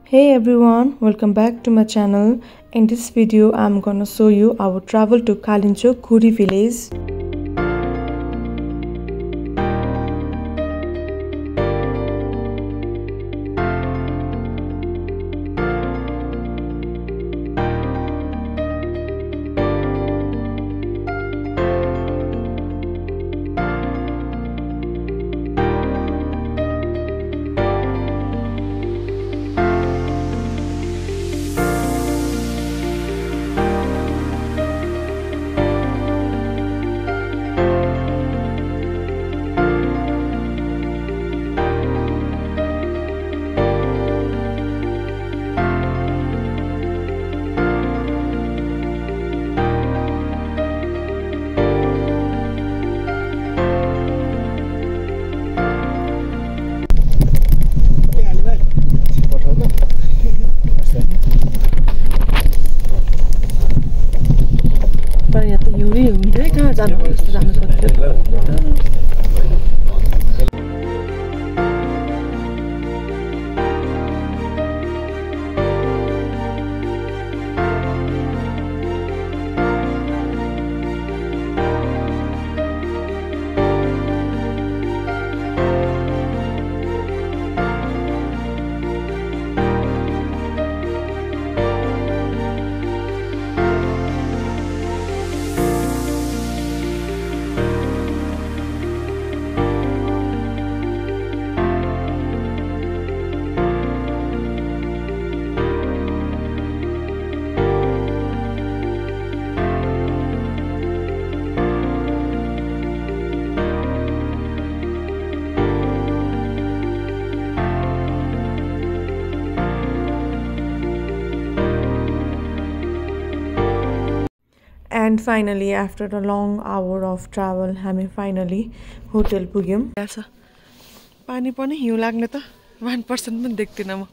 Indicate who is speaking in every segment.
Speaker 1: Hey everyone, welcome back to my channel. In this video, I'm gonna show you our travel to Kalinchok Kuri village. And finally, after a long hour of travel, हामी finally hotel पुग्यौं. यासा पानी पनि हिउँ लाग्ने त 1% पनि देख्दिन म.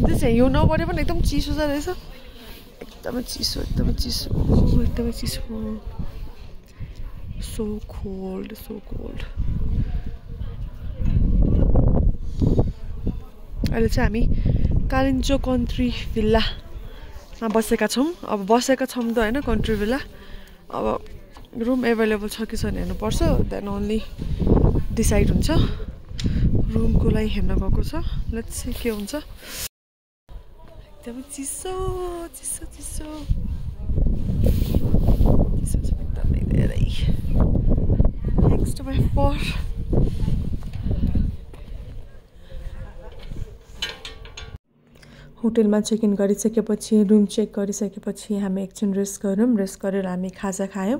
Speaker 1: त्यो चाहिँ हिउँ नपरे पनि एकदम चिसो छ रहेछ. एकदमै चिसो, एकदमै चिसो, एकदमै चिसो. So cold, so cold. अहिले चाहिँ हामी कालिन्चोक कन्ट्री भिल्लामा बसेका छौं. अब बसेका छौं त हैन कन्ट्री भिल्ला. अब रुम अवेलेबल छ कि छैन हेर्नु पर्छ. देन ओन्ली डिसाइड हुन्छ. रुमको लागि हेर्न गएको छ. लेट्स सी के हुन्छ. एकदमै चिसो चिसो चिसो चिसो छ एकदमै धेरै. Next to my four. होटलमा चेक इन गरिसकेपछि रुम चेक गरिसकेपछि हामी एकछिन रेस्ट गऱ्यौँ. रेस्ट गरेर हामी खाजा खायौँ.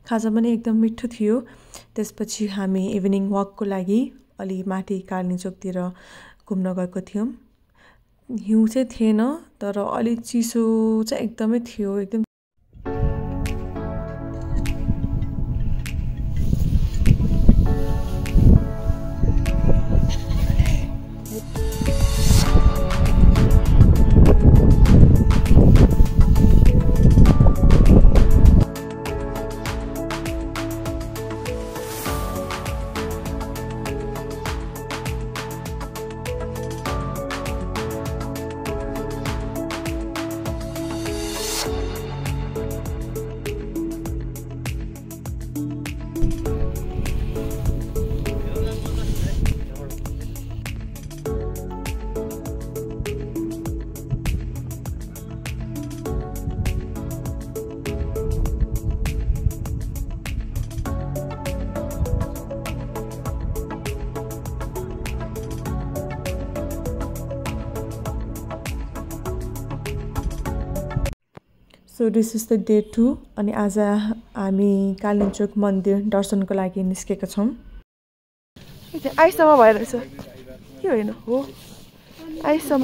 Speaker 1: खाजा पनि एकदम मिठो थियो. त्यसपछि हामी इभिनिङ वकको लागि अलि माथि कालिन्चोकतिर घुम्न गएको थियौँ. हिउँ चाहिँ थिएन तर अलि चिसो चाहिँ एकदमै थियो. एकदम So this is the day 2 अनि आज हामी कालिन्चोक मन्दिर दर्शनको लागि निस्केका छौं. आइसम्म भइरहेछ के होइन हो आइसम्म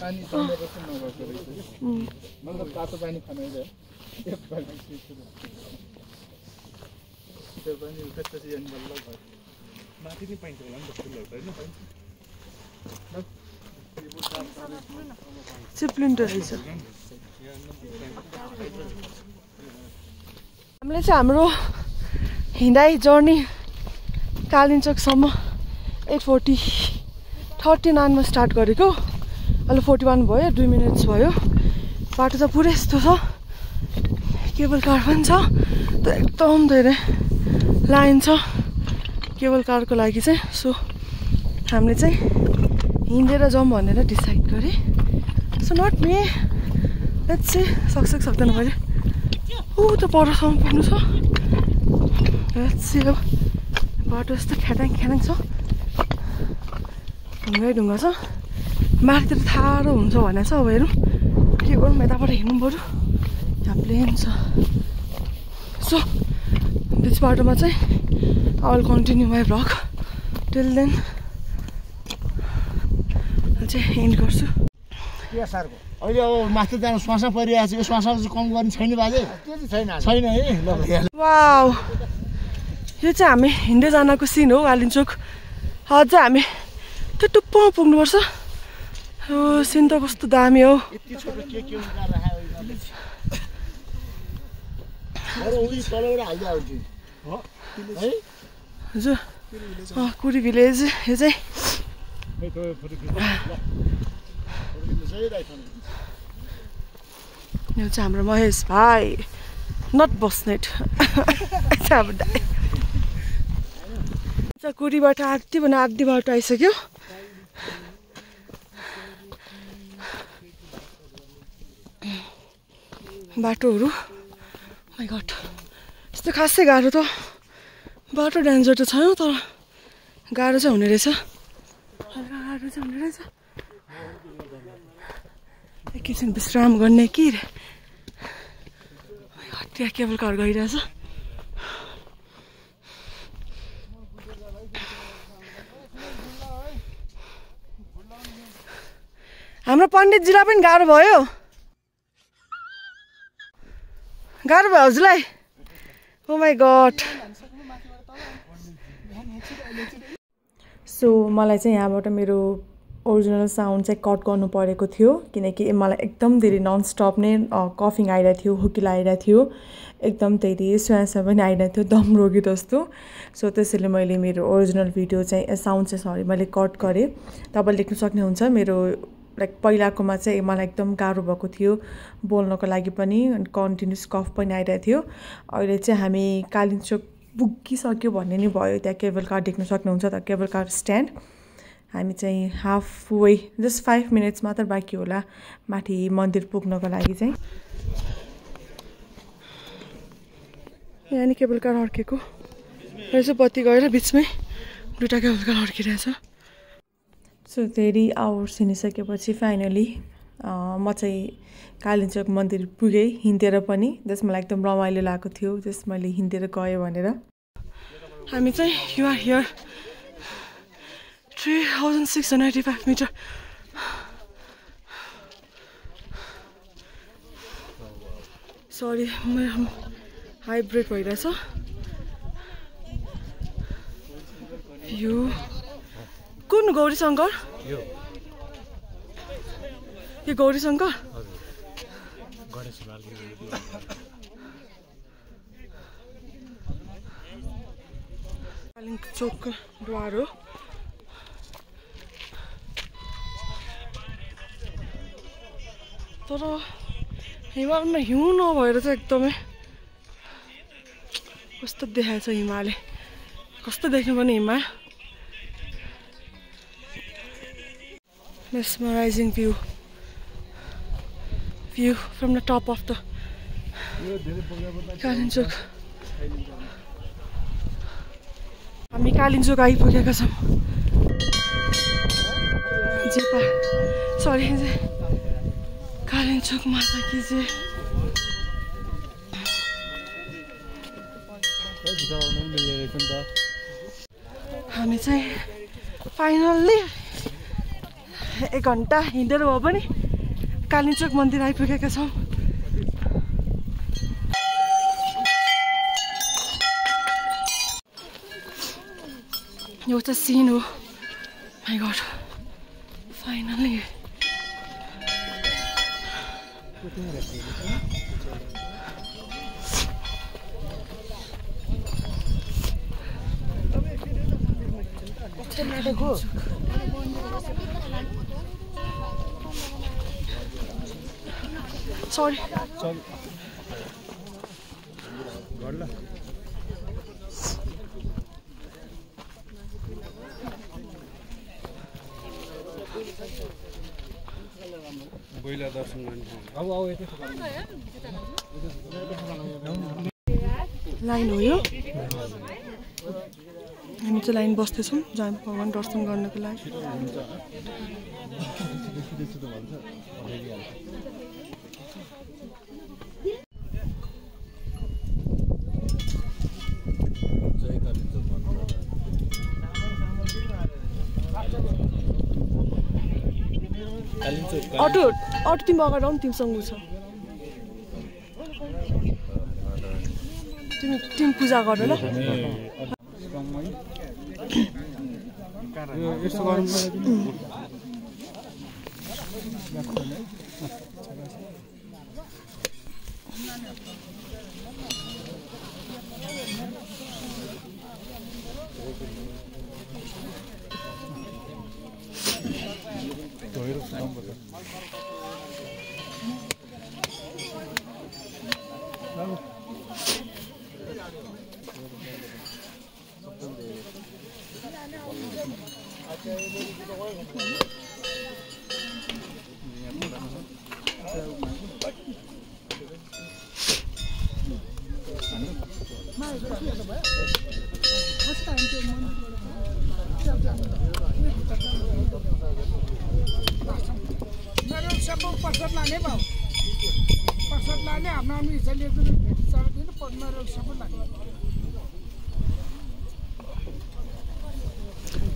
Speaker 1: पानी मतलब तातो पानी खानु है त्यो पनि त्यसपछि अनि बल्ल भयो. माथि नै पाइन्छ होला नि त फुलहरु हैन पाइन्छ. स्प्लिन्टर रहेछ. हामीले चाहिँ हाम्रो हिँडाइ जर्नी कालिम्पोङसम्म 8:39 मा स्टार्ट गरेको अहिले 41 भयो 2 मिनट्स भयो बाटो त पुरै यस्तो छ केबल कार पनि छ त एकदम धेरै लाइन छ केबल कारको लागि चाहिँ सो हामीले चाहिँ हिँडेर जाउँ भनेर डिसाइड गरे so not me let's see सक्छ कि सक्दैन मैले त परसम्म पुग्नु छ लेट्स सी अब बाटो यस्तो ख्याटाङ ख्याटाङ छ ढुङ्गा छ माथितिर ठाडो हुन्छ भने छ अब हेरौँ के गरौँ यताबाट हिँड्नु पऱ्यो यहाँ प्लेन छ सो बिच बाटोमा चाहिँ I will continue my vlog till then चाहिँ एन्ड गर्छु
Speaker 2: अहिले अब माथि जानु श्वास परिरहेको छ यो श्वास चाहिँ कम गर्ने छैन बाजे छैन है
Speaker 1: वाउ यो चाहिँ हामी हिँड्दै जानको सिन हो कालिम्पोङ अझ हामी त्यो टुप्पोमा पुग्नुपर्छ यो सिन त कस्तो दामी हो हजुर कुरी भिलेज यो चाहिँ यो चाहिँ हाम्रो महेश भाइ नट बस्नेट कुरीबाट आधी भन्दा आधी बाटो आइसक्यो बाटोहरू माइ गॉड यस्तो खासै गाह्रो त बाटो डेन्जर त छैन तर गाह्रो चाहिँ हुने रहेछ एकैछिन विश्राम गर्ने कि त्यहाँ केबल कार गइरहेछ हाम्रो पण्डितजीलाई पनि गाह्रो भयो हजुरलाई ओ माई गॉड सो मलाई चाहिँ यहाँबाट मेरो ओरिजिनल साउन्ड चाहिँ कट गर्नु परेको थियो किनकि मलाई एकदम धेरै ननस्टप नै कफिङ आइरहेको थियो हुकिला आइरहेको थियो एकदम धेरै श्वास पनि आइरहेको थियो दम रोगी जस्तो सो त्यसैले मैले मेरो ओरिजिनल भिडियो चाहिँ साउन्ड चाहिँ मैले कट गरेँ तपाईँले देख्न सक्नुहुन्छ मेरो लाइक पहिलाकोमा चाहिँ मलाई एकदम गाह्रो भएको थियो बोल्नको लागि पनि अनि कन्टिन्युस कफ पनि आइरहेको थियो अहिले चाहिँ हामी कालिम्पोङ पुगिसक्यो भन्ने नि भयो त्यहाँ केबल कार देख्न सक्नुहुन्छ त केबल कार स्ट्यान्ड हामी चाहिँ हाफ वे जस्ट 5 मिनट्स मात्र बाँकी होला माथि मन्दिर पुग्नको लागि चाहिँ यहाँ नि केबल कार अड्केको रहेछ बत्ती गएर बिचमै दुईवटा केबल कार अड्किरहेछ सो धेरै आवर्स हिँडिसकेपछि फाइनली म चाहिँ कालिम्पोङ मन्दिर पुगेँ हिँडेर पनि जस मलाई एकदम रमाइलो लागेको थियो जस मैले हिँडेर गएँ भनेर हामी चाहिँ you are here 3685 metre sorry hybrid भइरहेछ यो कुन गौरी शङ्कर यो गौरी शङ्कर कालिम्पोङ द्वार हो तर हिमालमा हिउँ नभएर चाहिँ एकदमै कस्तो देखाएको छ हिमालले कस्तो देख्नु पनि हिमाल mesmerizing view from the top of the Kalimpong हामी कालिम्पोङ आइपुगेका छौँ जेपा सरी कालिम्पोङ माता कि जय हामी चाहिँ फाइनल्ली 1 घन्टा हिँडेर भए पनि कालिम्पोङ मन्दिर आइपुगेका छौँ एउटा सिन हो माइ गॉड फाइनल्ली सरी
Speaker 3: पहिला दर्शन गर्ने
Speaker 1: लाइन हो यो हामी चाहिँ लाइन बस्दैछौँ जहाँ भगवान् दर्शन गर्नको लागि अटो तिमी अगाडि आऊ न तिमीसँग छ तिमी पूजा गर ल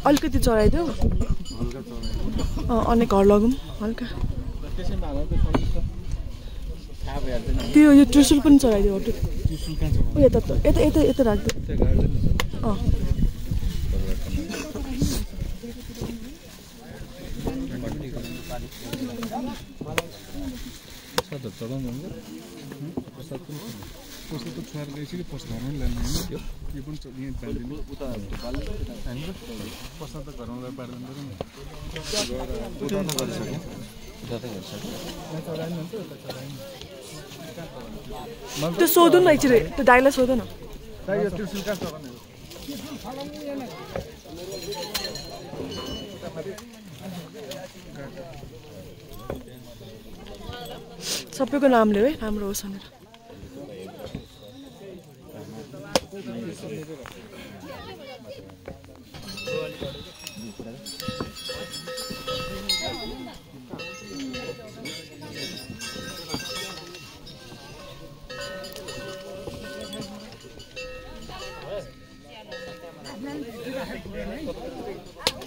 Speaker 1: अलिकति चढाइदेऊ अनि घर लगौँ हल्का त्यो यो त्रिशुल पनि चढाइदेऊ यता यता यता यता राख्दै त्यो सोधौँ न एकचोटि त्यो दाइलाई सोधौँ न सबैको नामले है राम्रो होस् भनेर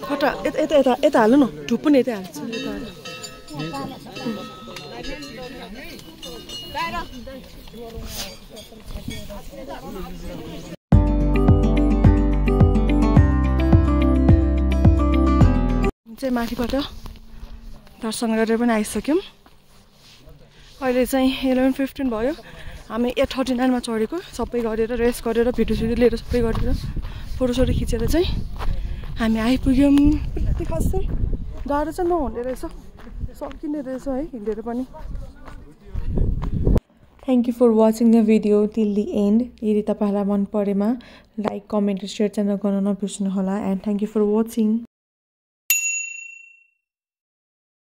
Speaker 1: कता यता यता यता हाल्नु न धुप पनि यतै हाल्छ चाहिँ माथिबाट दर्शन गरेर पनि आइसक्यौँ अहिले चाहिँ 11:15 भयो हामी 8:39 मा चढेको सबै गरेर रेस्ट गरेर भिडियो लिएर सबै गरेर फोटोसोटो खिचेर चाहिँ हामी आइपुग्यौँ त्यति खासै गाह्रो चाहिँ नहुने रहेछ सकिने रहेछ है हिँडेर पनि
Speaker 4: Thank you for watching the video till the end. यदि तपाईहरुलाई मन परेमा लाइक कमेन्ट र शेयर च्यानल गर्न नबिर्सनु होला and thank you for watching.